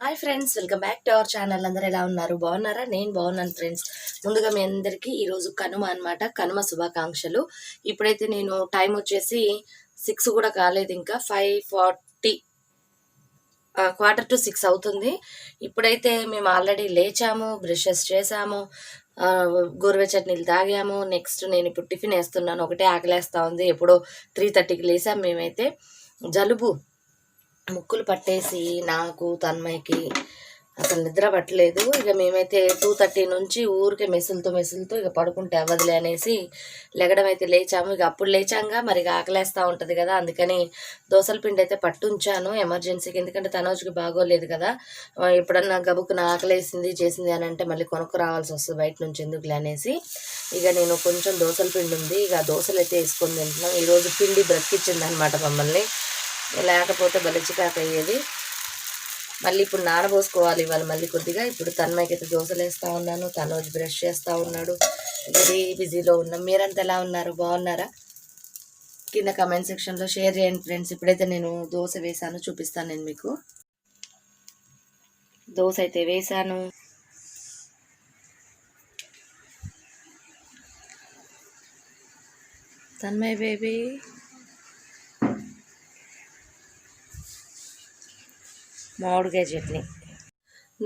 Hi friends, welcome back to our channel. అందరూ ఎలా ఉన్నారు? బాగున్నారా? నేను బాగున్నాను ఫ్రెండ్స్. ముందుగా మీ అందరికీ ఈరోజు కనుమ అనమాట, కనుమ శుభాకాంక్షలు. ఇప్పుడైతే నేను టైం వచ్చేసి 6 కూడా కాలేదు, ఇంకా 5:40 5:45 అవుతుంది. ఇప్పుడైతే మేము ఆల్రెడీ లేచాము, బ్రషెస్ చేసాము, గోరువెచ్చటి నీళ్ళు తాగాము. నెక్స్ట్ నేను ఇప్పుడు టిఫిన్ వేస్తున్నాను. ఒకటే ఆకలేస్తూ ఉంది. ఎప్పుడో 3:30కి లేసాము మేమైతే. జలుబు ముక్కులు పట్టేసి నాకు తన్మయ్యకి అసలు నిద్ర పట్టలేదు. ఇక మేమైతే 2:30 నుంచి ఊరికే మెసులుతూ ఇక పడుకుంటే అవ్వదులే అనేసి లెగడం అయితే లేచాము. ఇక అప్పుడు లేచాంగా, మరి ఆకలేస్తూ ఉంటుంది కదా, అందుకని దోసల పిండి అయితే పట్టుంచాను ఎమర్జెన్సీకి. ఎందుకంటే తనోజుకి బాగోలేదు కదా, ఎప్పుడన్నా గబుక్కున ఆకలేసింది చేసింది అని అంటే మళ్ళీ కొనుక్కు రావాల్సి వస్తుంది బయట నుంచి, ఎందుకులే అనేసి ఇక నేను కొంచెం దోసల పిండి ఉంది, ఇక దోశలు అయితే వేసుకొని తింటున్నాం. ఈరోజు పిండి బ్రతికిచ్చింది అనమాట మమ్మల్ని, లేకపోతే బలిచికాక అయ్యేది. మళ్ళీ ఇప్పుడు నానబోసుకోవాలి ఇవాళ మళ్ళీ కొద్దిగా. ఇప్పుడు తన్మయ్యకి అయితే దోశలు వేస్తూ ఉన్నాను, తనోజ్ బ్రష్ చేస్తూ ఉన్నాడు. వెరీ బిజీలో ఉన్నాం. మీరంతా ఎలా ఉన్నారు? బాగున్నారా? కింద కమెంట్ సెక్షన్లో షేర్ చేయండి ఫ్రెండ్స్. ఇప్పుడైతే నేను దోశ వేసాను, చూపిస్తాను నేను మీకు. దోశ అయితే వేసాను. తన్మయ్ బేబీ మామిడికాయ చట్నీ.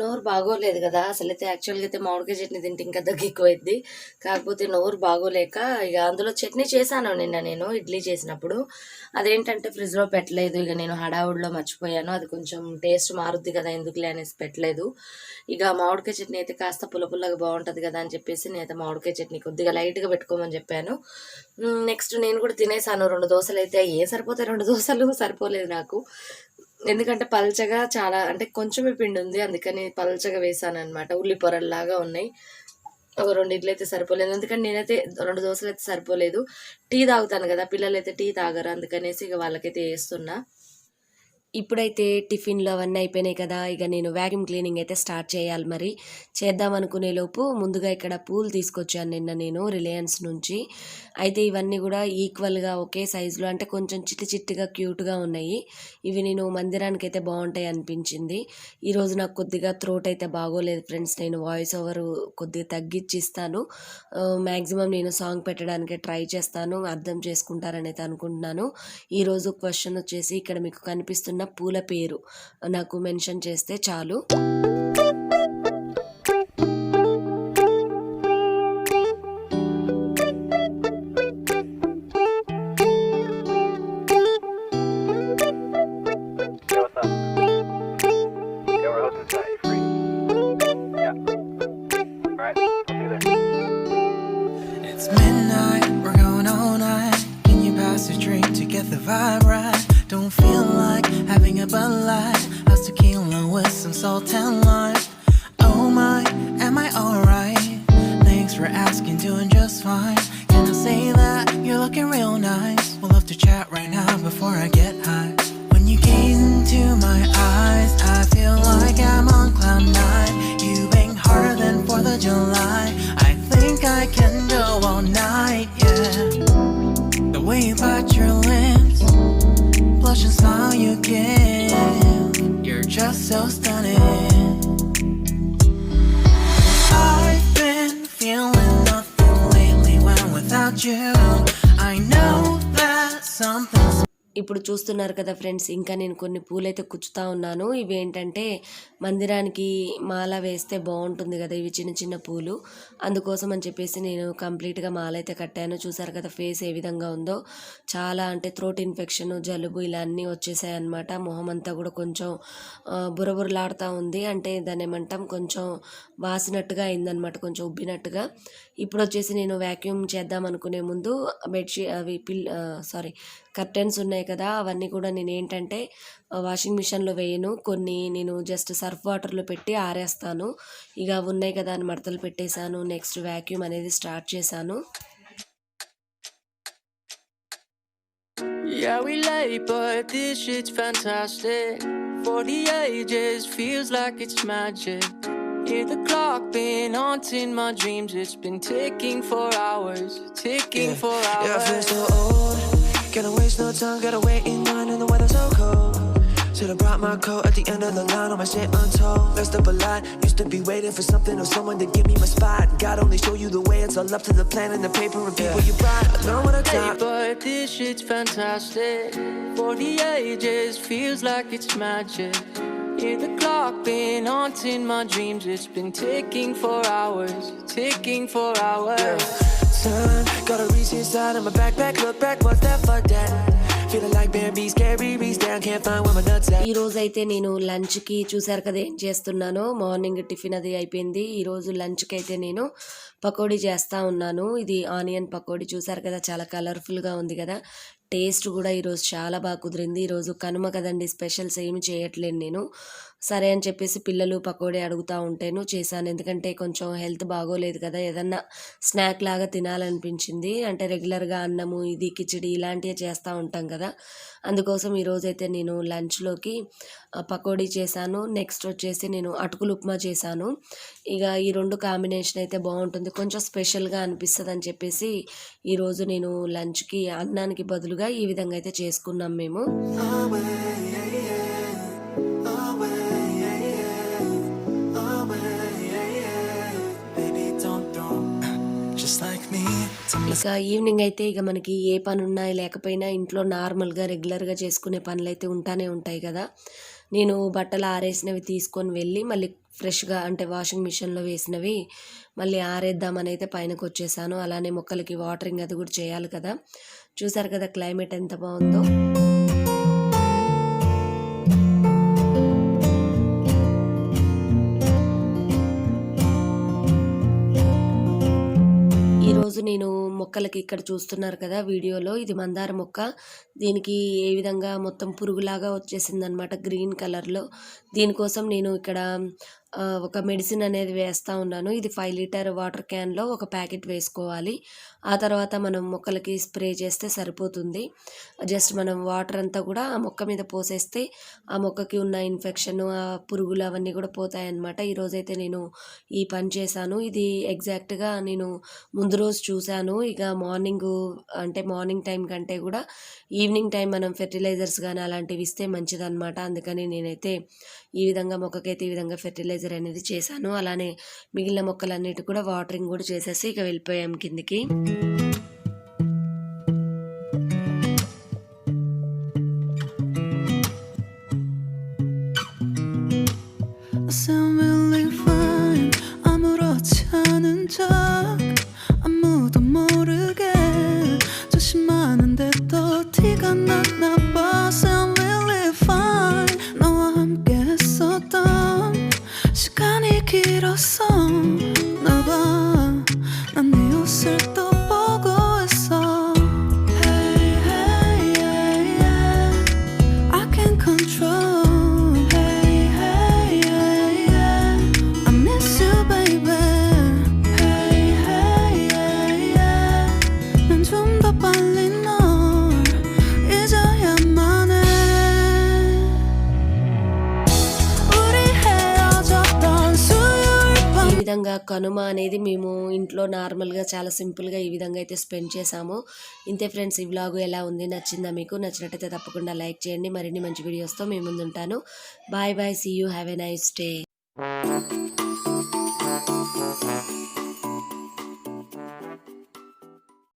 నోరు బాగోలేదు కదా అసలైతే. యాక్చువల్గా అయితే మామిడికాయ చట్నీ తింటే ఇంకా దగ్గు ఎక్కువైద్ది. కాకపోతే నోరు బాగోలేక ఇక అందులో చట్నీ చేశాను నిన్న నేను ఇడ్లీ చేసినప్పుడు. అదేంటంటే ఫ్రిడ్జ్లో పెట్టలేదు, ఇక నేను హడావుడిలో మర్చిపోయాను. అది కొంచెం టేస్ట్ మారుద్ది కదా, ఎందుకులే అనేసి పెట్టలేదు. ఇక మామిడికాయ చట్నీ అయితే కాస్త పుల్లగా బాగుంటుంది కదా అని చెప్పేసి నేనైతే మామిడికాయ చట్నీ కొద్దిగా లైట్గా పెట్టుకోమని చెప్పాను. నెక్స్ట్ నేను కూడా తినేసాను 2 దోశలు అయితే. సరిపోతాయి 2 దోశలు సరిపోలేదు నాకు, ఎందుకంటే పల్చగా చాలా అంటే కొంచెమే పిండి ఉంది, అందుకని పల్చగా వేసాను అనమాట. ఉల్లి పొరల్లాగా ఉన్నాయి. ఒక 2 ఇడ్లు అయితే సరిపోలేదు, ఎందుకంటే నేనైతే 2 దోశలు అయితే సరిపోలేదు. టీ తాగుతాను కదా, పిల్లలు అయితే టీ తాగరు, అందుకనేసి ఇక వాళ్ళకైతే వేస్తున్నా. ఇప్పుడైతే టిఫిన్లు అవన్నీ అయిపోయినాయి కదా, ఇక నేను వ్యాక్యూమ్ క్లీనింగ్ అయితే స్టార్ట్ చేయాలి. మరి చేద్దాం అనుకునే లోపు ముందుగా ఇక్కడ పూలు తీసుకొచ్చాను నిన్న నేను రిలయన్స్ నుంచి. అయితే ఇవన్నీ కూడా ఈక్వల్గా ఒకే సైజులో, అంటే కొంచెం చిట్టిగా క్యూట్గా ఉన్నాయి. ఇవి నేను మందిరానికి అయితే బాగుంటాయి అనిపించింది. ఈరోజు నాకు కొద్దిగా థ్రోట్ అయితే బాగోలేదు ఫ్రెండ్స్. నేను వాయిస్ ఓవర్ కొద్దిగా తగ్గించిస్తాను. మ్యాక్సిమం నేను సాంగ్ పెట్టడానికి ట్రై చేస్తాను, అర్థం చేసుకుంటారని అయితే అనుకుంటున్నాను. ఈరోజు క్వశ్చన్ వచ్చేసి ఇక్కడ మీకు కనిపిస్తున్న పూల పేరు నాకు మెన్షన్ చేస్తే చాలు. Don't feel like having a Bud Light, how's tequila with some salt and lime? Oh my, am I alright? Thanks for asking, doing just fine. Can I say that you're looking real nice? We'll love to chat right now before I get high. When you gaze into my eyes, I feel like I'm on cloud 9. You bang harder than 4th of July. I think I can go all night, yeah. The way you bite your lips, blush and smile you give, you're just so stunning. I've been feeling nothing lately when without you. I know that something's. ఇప్పుడు చూస్తున్నారు కదా friends, ఇంకా నేను కొన్ని పూలైతే కుచ్చుతా ఉన్నాను. ఇవి ఏంటంటే మందిరానికి మాల వేస్తే బాగుంటుంది కదా, ఇవి చిన్న పూలు, అందుకోసం అని చెప్పేసి నేను కంప్లీట్గా మాల అయితే కట్టాను. చూసారు కదా ఫేస్ ఏ విధంగా ఉందో. చాలా అంటే థ్రోట్ ఇన్ఫెక్షన్, జలుబు ఇలా అన్నీ వచ్చేసాయి అనమాట. మొహం అంతా కూడా కొంచెం బురబురలాడుతూ ఉంది, అంటే దాన్ని ఏమంటాం, కొంచెం వాసినట్టుగా అయిందనమాట, కొంచెం ఉబ్బినట్టుగా. ఇప్పుడు వచ్చేసి నేను వ్యాక్యూమ్ చేద్దాం అనుకునే ముందు బెడ్షీట్ అవి కర్టెన్స్ ఉన్నాయి కదా, అవన్నీ కూడా నేను ఏంటంటే వాషింగ్ మిషన్లో వేయను, కొన్ని నేను జస్ట్ సర్ఫ్ వాటర్లో పెట్టి ఆరేస్తాను. ఇక ఉన్నాయి కదా అని మడతలు పెట్టేశాను. నెక్స్ట్ వ్యాక్యూమ్ అనేది స్టార్ట్ చేశాను. Yeah, we late, but this shit's fantastic. For the ages, feels like it's magic. Hear the clock been haunting my dreams. It's been ticking for hours, for hours. Yeah, I feel so old. Gotta waste no time, gotta wait in line and the weather's so cold. Should've brought my coat at the end of the line, all my shit untold. Messed up a lot, used to be waiting for something or someone to give me my spot. God only show you the way, it's all up to the plan and the paper and people you brought. I know what I got. But this shit's fantastic. 40 ages feels like it's magic. Hear the clock been haunting my dreams. It's been ticking for hours, ticking for hours. Son, gotta reach inside of my backpack, look back, what's that, fuck that. Feeling like bear beast, scary beast down, can't find where my nuts at. ఈ రోజు అయితే నేను లంచ్కి చూసారు కదా ఏం చేస్తున్నానో. Morning tiffin అది అయిపోయింది. ఈరోజు లంచ్కి అయితే నేను పకోడీ చేస్తూ ఉన్నాను. ఇది ఆనియన్ పకోడీ చూసారు కదా, చాలా కలర్ఫుల్గా ఉంది కదా. టేస్ట్ కూడా ఈరోజు చాలా బాగా కుదిరింది. ఈరోజు కనుమ కదండి, స్పెషల్స్ ఏమి చేయట్లేదు నేను. సరే అని చెప్పేసి పిల్లలు పకోడీ అడుగుతూ ఉంటేను చేశాను. ఎందుకంటే కొంచెం హెల్త్ బాగోలేదు కదా, ఏదన్నా స్నాక్ లాగా తినాలనిపించింది. అంటే రెగ్యులర్గా అన్నము ఇది కిచిడి ఇలాంటివి చేస్తూ ఉంటాం కదా, అందుకోసం ఈరోజైతే నేను లంచ్లోకి పకోడీ చేశాను. నెక్స్ట్ వచ్చేసి నేను అటుకులు ఉప్మా చేశాను. ఇక ఈ రెండు కాంబినేషన్ అయితే బాగుంటుంది, కొంచెం స్పెషల్గా అనిపిస్తుంది అని చెప్పేసి ఈరోజు నేను లంచ్కి అన్నానికి బదులుగా ఈ విధంగా అయితే చేసుకున్నాం మేము. ఇక ఈవినింగ్ అయితే ఇక మనకి ఏ పని ఉన్నా లేకపోయినా ఇంట్లో నార్మల్గా రెగ్యులర్గా చేసుకునే పనులు అయితే ఉంటానే ఉంటాయి కదా. నేను బట్టలు ఆరేసినవి తీసుకొని వెళ్ళి మళ్ళీ ఫ్రెష్గా అంటే వాషింగ్ మిషన్లో వేసినవి మళ్ళీ ఆరేద్దామని అయితే పైనకు వచ్చేసాను. అలానే మొక్కలకి వాటరింగ్ అది కూడా చేయాలి కదా. చూసారు కదా క్లైమేట్ ఎంత బాగుందో. ఈరోజు నేను మొక్కలకి ఇక్కడ చూస్తున్నారు కదా వీడియోలో, ఇది మందార మొక్క. దీనికి ఏ విధంగా మొత్తం పురుగులాగా వచ్చేసింది అనమాట గ్రీన్ కలర్లో. దీనికోసం నేను ఇక్కడ ఒక మెడిసిన్ అనేది వేస్తూ ఉన్నాను. ఇది 5 లీటర్ వాటర్ క్యాన్లో ఒక ప్యాకెట్ వేసుకోవాలి. ఆ తర్వాత మనం మొక్కలకి స్ప్రే చేస్తే సరిపోతుంది. జస్ట్ మనం వాటర్ అంతా కూడా ఆ మొక్క మీద పోసేస్తే ఆ మొక్కకి ఉన్న ఇన్ఫెక్షన్ ఆ పురుగులు అవన్నీ కూడా పోతాయన్నమాట. ఈరోజైతే నేను ఈ పని చేశాను. ఇది ఎగ్జాక్ట్గా నేను ముందు రోజు చూశాను. ఇక మార్నింగ్ టైం కంటే కూడా ఈవినింగ్ టైం మనం ఫెర్టిలైజర్స్ కానీ అలాంటివి ఇస్తే మంచిదన్నమాట. అందుకని నేనైతే ఈ విధంగా మొక్కకైతే ఈ విధంగా ఫెర్టిలైజర్ అనేది చేశాను. అలానే మిగిలిన మొక్కలన్నిటి కూడా వాటరింగ్ కూడా చేసేసి ఇక వెళ్ళిపోయాం కిందికి. విధంగా కనుమ అనేది మేము ఇంట్లో నార్మల్గా చాలా సింపుల్గా ఈ విధంగా అయితే స్పెండ్ చేసాము. ఇంతే ఫ్రెండ్స్, ఈ వ్లాగ్ ఎలా ఉంది, నచ్చిందా మీకు? నచ్చినట్టయితే తప్పకుండా లైక్ చేయండి. మరిన్ని మంచి వీడియోస్తో మేము ముందుంటాను. Bye bye, see you, have a nice day.